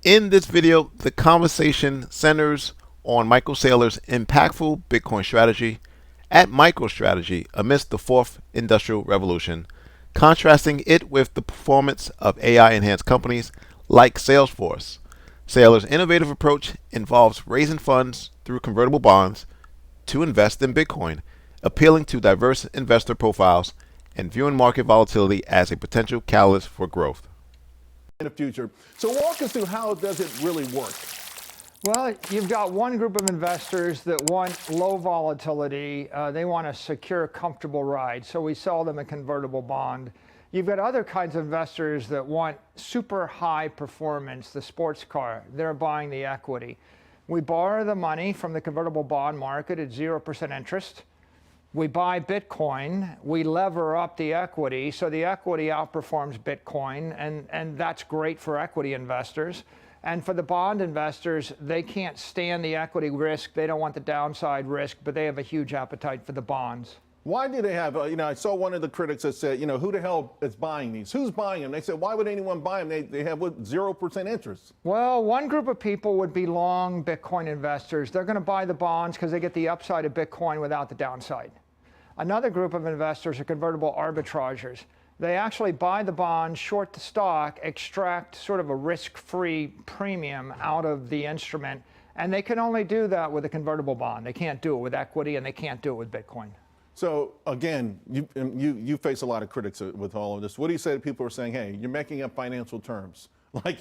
In this video, the conversation centers on Michael Saylor's impactful Bitcoin strategy at MicroStrategy amidst the fourth industrial revolution, contrasting it with the performance of AI enhanced companies like Salesforce. Saylor's innovative approach involves raising funds through convertible bonds to invest in Bitcoin, appealing to diverse investor profiles and viewing market volatility as a potential catalyst for growth. In the future. So walk us through how does it really work? Well, you've got one group of investors that want low volatility. They want a secure, comfortable ride. So we sell them a convertible bond. You've got other kinds of investors that want super high performance, the sports car. They're buying the equity. We borrow the money from the convertible bond market at 0% interest. We buy Bitcoin, we lever up the equity, so the equity outperforms Bitcoin, and that's great for equity investors. And for the bond investors, they can't stand the equity risk, they don't want the downside risk, but they have a huge appetite for the bonds. Why do they have, I saw one of the critics that said, who the hell is buying these? Who's buying them? They said, why would anyone buy them? They have 0% interest. Well, one group of people would be long Bitcoin investors. They're going to buy the bonds because they get the upside of Bitcoin without the downside. Another group of investors are convertible arbitragers. They actually buy the bond, short the stock, extract sort of a risk-free premium out of the instrument, and they can only do that with a convertible bond. They can't do it with equity, and they can't do it with Bitcoin. So again, you face a lot of critics with all of this. What do you say to people who are saying, hey, you're making up financial terms? Like,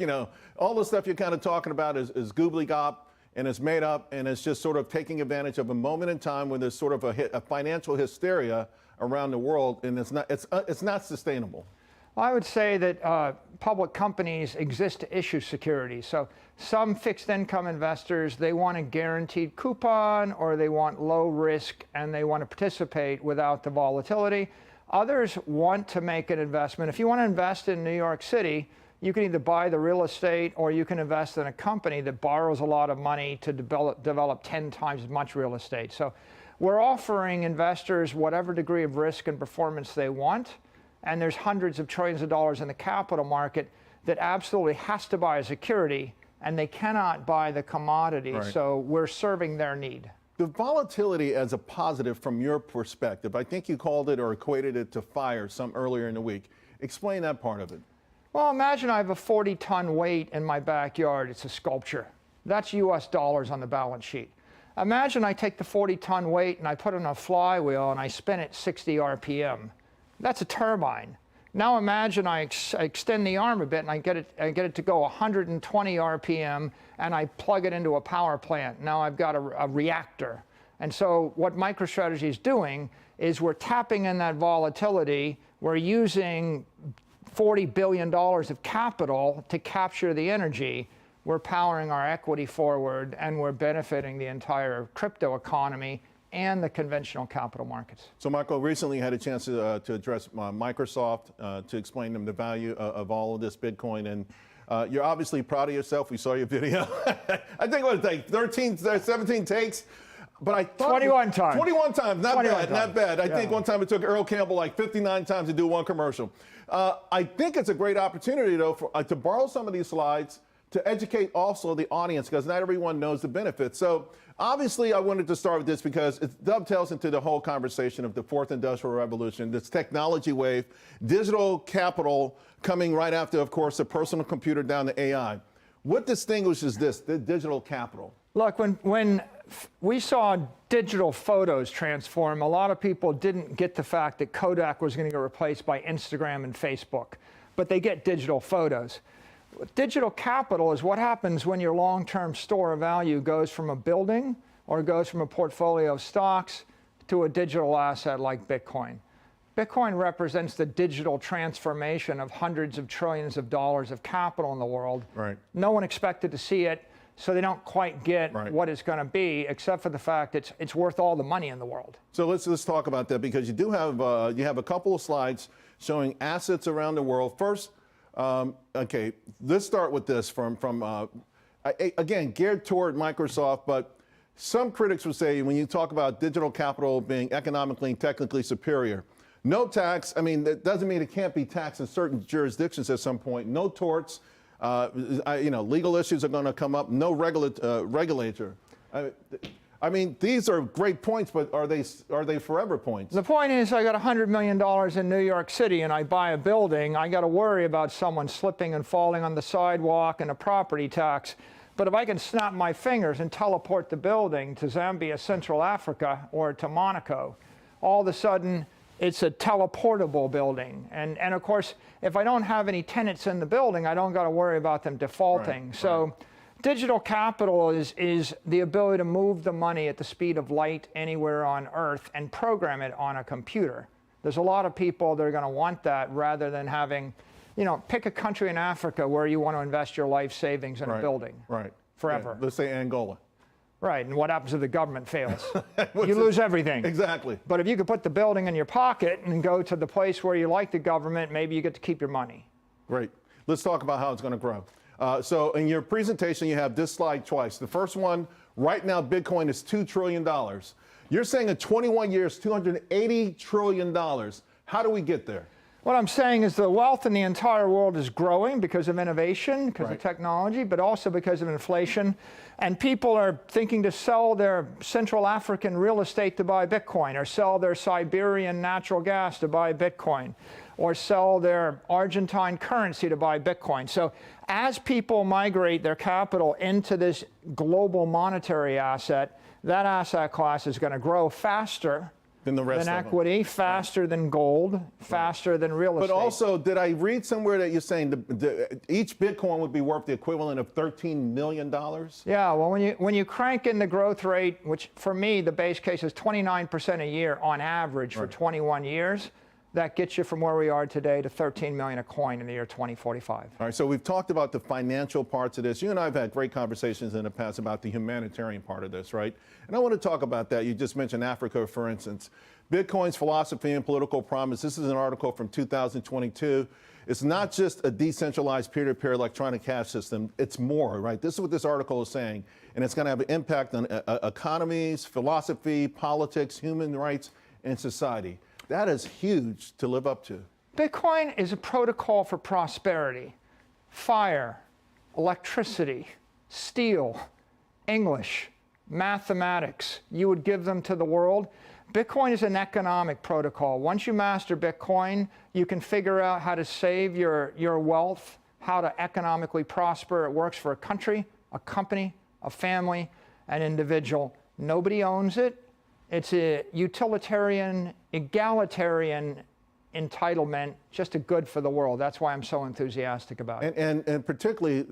all the stuff you're kind of talking about is gobbledygook, and it's made up, and it's just sort of taking advantage of a moment in time when there's sort of a financial hysteria around the world, and it's not sustainable. Well, I would say that public companies exist to issue securities. So some fixed income investors, they want a guaranteed coupon, or they want low risk, and they want to participate without the volatility. Others want to make an investment. If you want to invest in New York City, you can either buy the real estate, or you can invest in a company that borrows a lot of money to develop 10 times as much real estate. So we're offering investors whatever degree of risk and performance they want. And there's hundreds of trillions of dollars in the capital market that absolutely has to buy a security, and they cannot buy the commodity. Right. So we're serving their need. The volatility as a positive from your perspective, I think you called it or equated it to fire some earlier in the week. Explain that part of it. Well, imagine I have a 40-ton weight in my backyard. It's a sculpture. That's US dollars on the balance sheet. Imagine I take the 40-ton weight and I put it on a flywheel and I spin it 60 RPM. That's a turbine. Now imagine I extend the arm a bit and I get it to go 120 RPM, and I plug it into a power plant. Now I've got a reactor. And so what MicroStrategy is doing is we're tapping in that volatility. We're using $40 billion of capital to capture the energy. We're powering our equity forward, and we're benefiting the entire crypto economy and the conventional capital markets. So Michael recently had a chance to address Microsoft to explain them the value of all of this Bitcoin, and you're obviously proud of yourself. We saw your video. I think it was like 17 takes. But I thought 21 times. 21 times, not bad, not bad. I think Yeah. one time it took Earl Campbell like 59 times to do one commercial. I think it's a great opportunity, though, to borrow some of these slides to educate also the audience, because not everyone knows the benefits. So obviously I wanted to start with this because it dovetails into the whole conversation of the fourth industrial revolution, this technology wave, digital capital coming right after, of course, the personal computer down to AI. What distinguishes this, the digital capital? Look, when we saw digital photos transform, a lot of people didn't get the fact that Kodak was going to get replaced by Instagram and Facebook, but they get digital photos. Digital capital is what happens when your long-term store of value goes from a building or goes from a portfolio of stocks to a digital asset like Bitcoin. Bitcoin represents the digital transformation of hundreds of trillions of dollars of capital in the world. Right. No one expected to see it, so they don't quite get Right. what it's going to be, except for the fact it's worth all the money in the world. So let's talk about that, because you do have a couple of slides showing assets around the world. First, okay, let's start with this again, geared toward Microsoft, but some critics would say when you talk about digital capital being economically and technically superior, no tax, I mean, that doesn't mean it can't be taxed in certain jurisdictions at some point, no torts, Legal issues are going to come up. No regulator. I mean, these are great points, but are they forever points? The point is, I got $100 million in New York City and I buy a building. I got to worry about someone slipping and falling on the sidewalk and a property tax. But if I can snap my fingers and teleport the building to Zambia, Central Africa, or to Monaco, all of a sudden it's a teleportable building. And of course, if I don't have any tenants in the building, I don't got to worry about them defaulting. So digital capital is the ability to move the money at the speed of light anywhere on Earth and program it on a computer. There's a lot of people that are going to want that rather than having, pick a country in Africa where you want to invest your life savings in a building forever. Yeah, let's say Angola. Right, and what happens if the government fails? You lose everything. Exactly. But if you could put the building in your pocket and go to the place where you like the government, maybe you get to keep your money. Great. Let's talk about how it's going to grow. So in your presentation, you have this slide twice. The first one, right now, Bitcoin is $2 trillion. You're saying in 21 years, $280 trillion. How do we get there? What I'm saying is the wealth in the entire world is growing because of innovation, because of technology, but also because of inflation. And people are thinking to sell their Central African real estate to buy Bitcoin, or sell their Siberian natural gas to buy Bitcoin, or sell their Argentine currency to buy Bitcoin. So as people migrate their capital into this global monetary asset, that asset class is going to grow faster than equity, faster than gold, faster than real estate. But also, did I read somewhere that you're saying each Bitcoin would be worth the equivalent of $13 million? Yeah, well, when you crank in the growth rate, which for me, the base case is 29% a year on average for 21 years, that gets you from where we are today to 13 million a coin in the year 2045. All right, so we've talked about the financial parts of this. You and I have had great conversations in the past about the humanitarian part of this, right? And I want to talk about that. You just mentioned Africa, for instance. Bitcoin's philosophy and political promise. This is an article from 2022. It's not just a decentralized peer-to-peer electronic cash system. It's more, right? This is what this article is saying. And it's going to have an impact on economies, philosophy, politics, human rights, and society. That is huge to live up to. Bitcoin is a protocol for prosperity. Fire, electricity, steel, English, mathematics. You would give them to the world. Bitcoin is an economic protocol. Once you master Bitcoin, you can figure out how to save your wealth, how to economically prosper. It works for a country, a company, a family, an individual. Nobody owns it. It's a utilitarian, egalitarian entitlement, just a good for the world. That's why I'm so enthusiastic about it. And particularly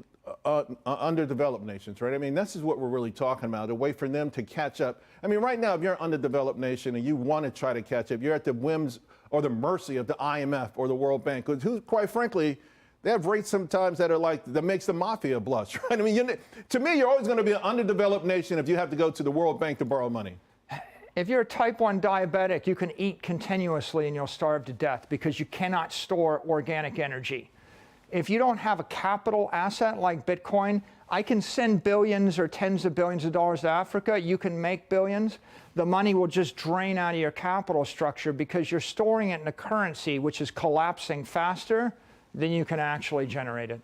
underdeveloped nations, right? I mean, this is what we're really talking about, a way for them to catch up. I mean, right now, if you're an underdeveloped nation and you want to try to catch up, you're at the whims or the mercy of the IMF or the World Bank, who, quite frankly, they have rates sometimes that are that makes the mafia blush, right? I mean, to me, you're always going to be an underdeveloped nation if you have to go to the World Bank to borrow money. If you're a type 1 diabetic, you can eat continuously and you'll starve to death because you cannot store organic energy. If you don't have a capital asset like Bitcoin, I can send billions or tens of billions of dollars to Africa. You can make billions. The money will just drain out of your capital structure because you're storing it in a currency which is collapsing faster than you can actually generate it.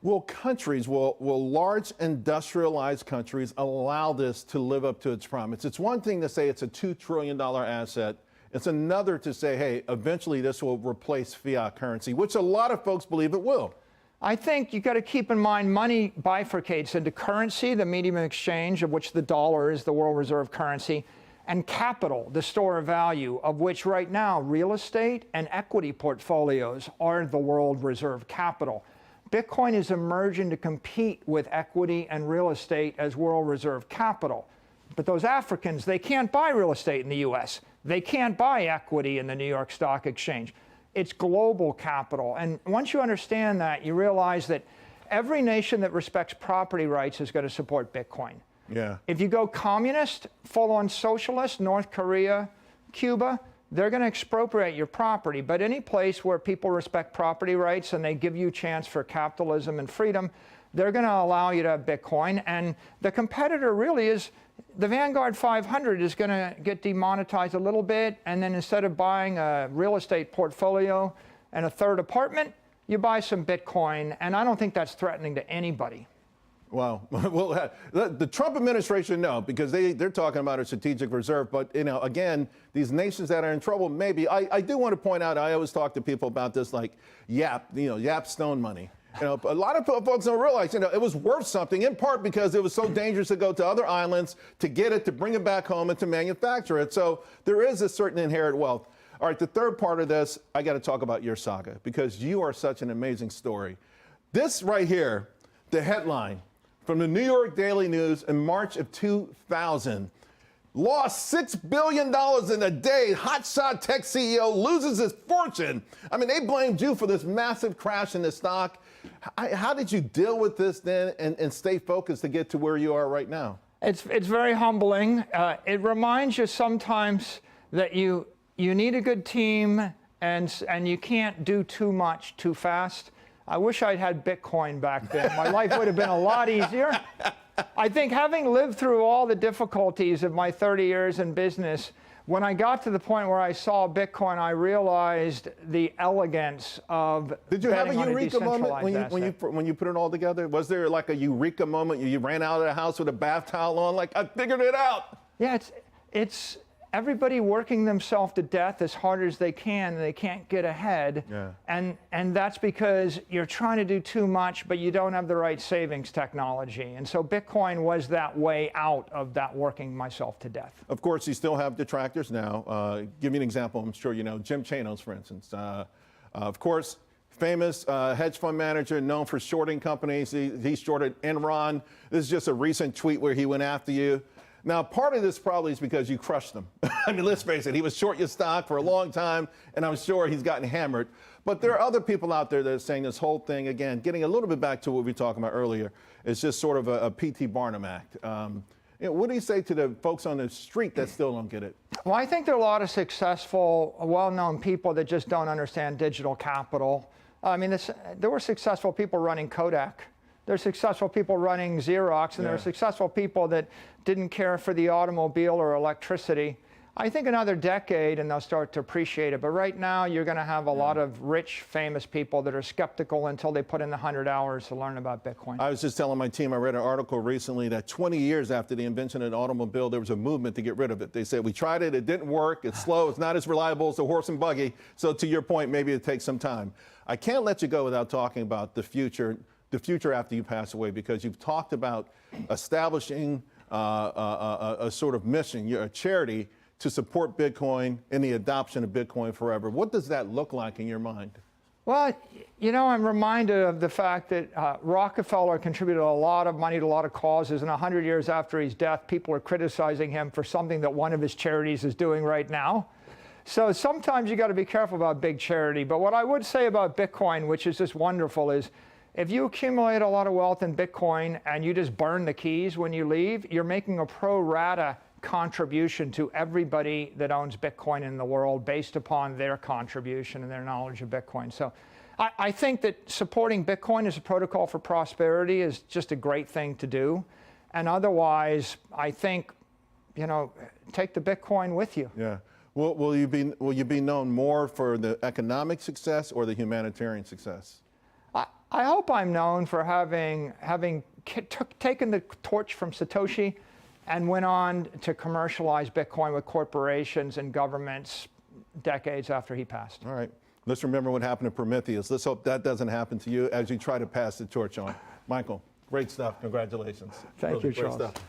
Will large industrialized countries allow this to live up to its promise? It's one thing to say it's a $2 trillion asset. It's another to say, hey, eventually this will replace fiat currency, which a lot of folks believe it will. I think you've got to keep in mind money bifurcates into currency, the medium of exchange, of which the dollar is the world reserve currency, and capital, the store of value, of which right now real estate and equity portfolios are the world reserve capital. Bitcoin is emerging to compete with equity and real estate as world reserve capital. But those Africans, they can't buy real estate in the US. They can't buy equity in the New York Stock Exchange. It's global capital. And once you understand that, you realize that every nation that respects property rights is going to support Bitcoin. Yeah. If you go communist, full-on socialist, North Korea, Cuba, they're going to expropriate your property. But any place where people respect property rights and they give you a chance for capitalism and freedom, they're going to allow you to have Bitcoin. And the competitor really is, the Vanguard 500 is going to get demonetized a little bit. And then instead of buying a real estate portfolio and a third apartment, you buy some Bitcoin, and I don't think that's threatening to anybody. Well, the Trump administration, no, because they're talking about a strategic reserve. But, again, these nations that are in trouble, maybe. I do want to point out, I always talk to people about this, like Yap Stone money. A lot of folks don't realize, it was worth something, in part because it was so dangerous to go to other islands to get it, to bring it back home, and to manufacture it. So there is a certain inherent wealth. All right, the third part of this, I got to talk about your saga, because you are such an amazing story. This right here, the headline from the New York Daily News in March of 2000. Lost $6 billion in a day. Hotshot tech CEO loses his fortune. I mean, they blamed you for this massive crash in the stock. How did you deal with this then and stay focused to get to where you are right now? It's very humbling. It reminds you sometimes that you need a good team and you can't do too much too fast. I wish I'd had Bitcoin back then. My life would have been a lot easier. I think having lived through all the difficulties of my 30 years in business, when I got to the point where I saw Bitcoin, I realized the elegance of Did you have a betting on eureka moment decentralized when you put it all together? Was there like a eureka moment? You ran out of the house with a bath towel on, like, I figured it out. Yeah, it's everybody working themselves to death as hard as they can, and they can't get ahead. Yeah. And that's because you're trying to do too much, but you don't have the right savings technology. And so Bitcoin was that way out of that working myself to death. Of course, you still have detractors now. Give me an example. I'm sure you know Jim Chanos, for instance. Of course, famous hedge fund manager known for shorting companies. He shorted Enron. This is just a recent tweet where he went after you. Now, part of this probably is because you crushed him. I mean, let's face it, he was short your stock for a long time, and I'm sure he's gotten hammered. But there are other people out there that are saying this whole thing, again, getting a little bit back to what we were talking about earlier, it's just sort of a P.T. Barnum act. What do you say to the folks on the street that still don't get it? Well, I think there are a lot of successful, well-known people that just don't understand digital capital. I mean, there were successful people running Kodak. There are successful people running Xerox, and there are successful people that didn't care for the automobile or electricity. I think another decade and they'll start to appreciate it. But right now, you're going to have a lot of rich, famous people that are skeptical until they put in the 100 hours to learn about Bitcoin. I was just telling my team, I read an article recently that 20 years after the invention of the automobile, there was a movement to get rid of it. They said, we tried it, it didn't work, it's slow, it's not as reliable as a horse and buggy. So to your point, maybe it takes some time. I can't let you go without talking about the future after you pass away, because you've talked about establishing a sort of mission, a charity to support Bitcoin and the adoption of Bitcoin forever. What does that look like in your mind? Well, I'm reminded of the fact that Rockefeller contributed a lot of money to a lot of causes, and 100 years after his death, people are criticizing him for something that one of his charities is doing right now. So sometimes you got to be careful about big charity. But what I would say about Bitcoin, which is just wonderful, is if you accumulate a lot of wealth in Bitcoin and you just burn the keys when you leave, you're making a pro rata contribution to everybody that owns Bitcoin in the world based upon their contribution and their knowledge of Bitcoin. So I think that supporting Bitcoin as a protocol for prosperity is just a great thing to do. And otherwise, I think, take the Bitcoin with you. Yeah. Will you be known more for the economic success or the humanitarian success? I hope I'm known for having taken the torch from Satoshi and went on to commercialize Bitcoin with corporations and governments decades after he passed. All right. Let's remember what happened to Prometheus. Let's hope that doesn't happen to you as you try to pass the torch on. Michael, great stuff. Congratulations. Thank you, Charles. Great stuff.